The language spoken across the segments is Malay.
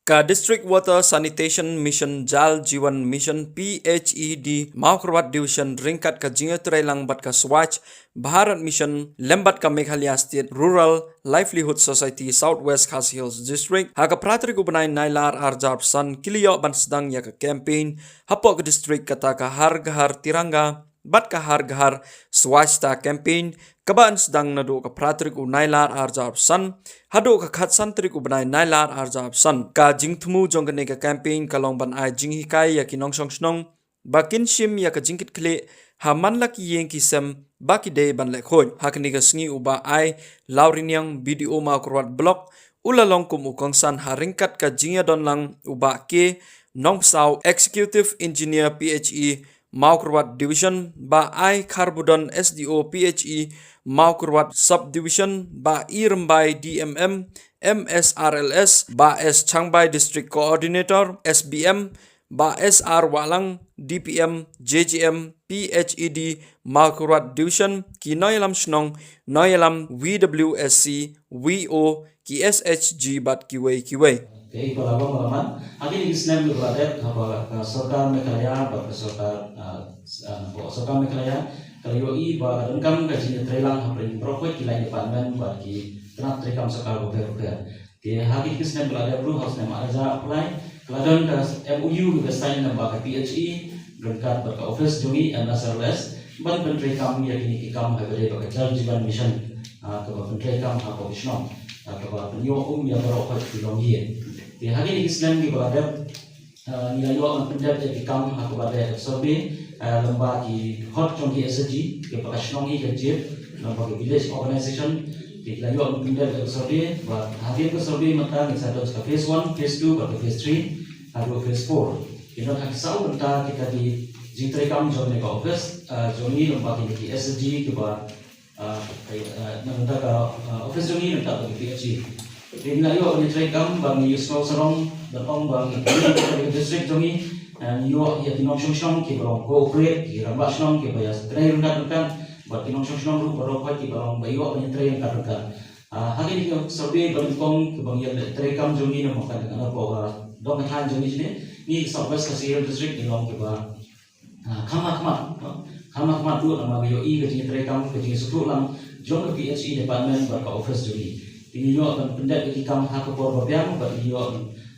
Ka District Water Sanitation Mission Jal Jiwan Mission PHED Maukrwat Division ringkat ka Jingatray Langbat ka Swatch Bharat Mission Lembat ka Meghalaya State Rural Livelihood Society Southwest Khasi Hills District ha ka pratrik ubanay nailar arjab san kiliyo ban sedang ya ka campaign hapok ka district kata ka har tiranga bat ka har swasta campaign kabaan sedang nado ka pratrik u nailar arjab san hado ka khat santrik u banai nailar arjab san ka jingthmu jongane ka campaign kalong ban ai jinghikai ya kinong song bakin shim ya ka jingkit kle ha manlak yeng ki sem baki day ban le khoi hakni ka sngi uba ai lauriniang video ma kurwat blog ulalong kum ukong san haringkat ka jingya don lang uba ke nong sau executive engineer PHE Maukrwat Division ba I Kharbudon SDO PHE Maukrwat Subdivision ba Irmbai DMM MSRLS ba S Changbai District Coordinator SBM ba SR Walang DPM JGM PHED Maukrwat Division ki noyalam snong noyalam WWSC WO ki SHG bat kiway Jadi kalau pengalaman, akhirnya Islam berada pada serta Meghalaya, pada serta Meghalaya, kalau i pada engkau gajinya terhilang, hampir berapa kila departemen bagi kena terikam sekali beberapa. Jadi akhirnya Islam berada dulu harus nama aja apply. Kemudian ke MOU kita sign nama ke PHE, berkat berkat office jungi MSRLS, ban penterikam ya kini ikam habis berkat Jal Jiwan Mission, ke penterikam apa Wisnom, ke penyokong yang berapa kilomie. Di hari ini Islam di berada nilai luar pendap di kam aku berada survey lembaga di hot contoh SG ke pakasnongi ke jib lembaga village organization di nilai luar pendap di survey buat hadir ke survey mata misalnya ke phase 1, phase 2, atau phase 3 atau phase 4 kita nak tahu tentang kita di jitri kam join ke office join lembaga di SG ke buat nanti ke office join nanti ke PHE. Di nayo ni try kam bang Yusuf Sarong datang bang district kami yo ya tinong song ki barong cooperate ki rambas nong ki bayas try rundat kan bat tinong song ru barong ki barong bayo ni try kan hari ni survey bang kong ki bang ya try kam jogi na makan ana po dong han jogi ni Southwest Khasi Hills District ni long ki ba khama tu nama yo i ke try kam ke sutu lang jong ke PHE department berka office jogi ini yo akan pendat di kam hak por babiang bagi yo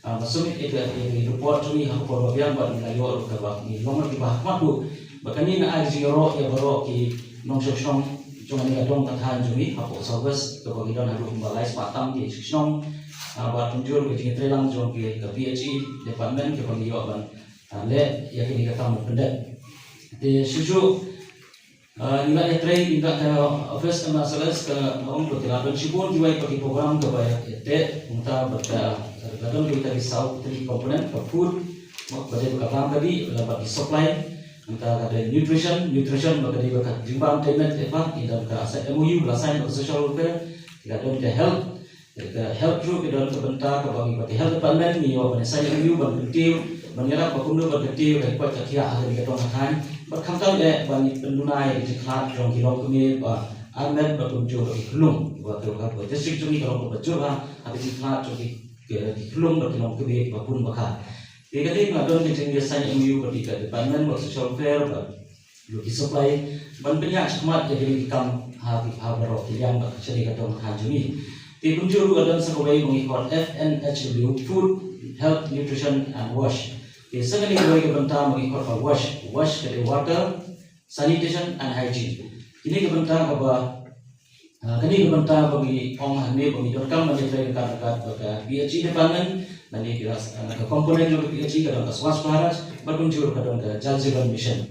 masuk itu report ni hak por babiang bagi yo ke bak ni nomor di bah matu bakani na aj yo ya baro ki nong shong cuma ni adong katahan jumi hak service ke bagi don haru balai patang di shong ba tunjur ke trelang jong ke PHE department ke bagi yo ban le ya kini kata pendat di susu nilai trade tidak ke office MSLS ke orang bertiladan sibuk juga pakai program kebayar itu kita bertiladan kita bisa three komponen ke food bagi berkata tadi bagi supply kita ada nutrition bagi berkat jimbang payment apa tidak ke MOU belasan ke social welfare tidak ada health group tidak ada bentar bagi health department ni apa saya MOU bagi menyerap bakundu bagi dari kuat kira ahli kita orang berkata banyak pendunai di sekitar jong kilom kami Ahmed berkunjung ke Kelung buat terlalu district jong kilom berjuang habis sekitar jong di Kelung berkilom kami berpun bakal. Jika dia melakukan kerja biasanya MU bertiga department social welfare bagi supply ban banyak semat jadi kam habis berok yang bercerita tentang hajuni. Di kunjung ada sebagai mengikut FNHW Food Health Nutrition and Wash. Second ini kebentar mengikut wash dari water, sanitation and hygiene. Ini kebentar apa? Ini kebentar bagi orang ini bagi dorkam menjadi dekat PHE department. Nanti kita komponen dari PHE kadang ke Swasparas berkunjung kadang ke Jal Jiwan Mission.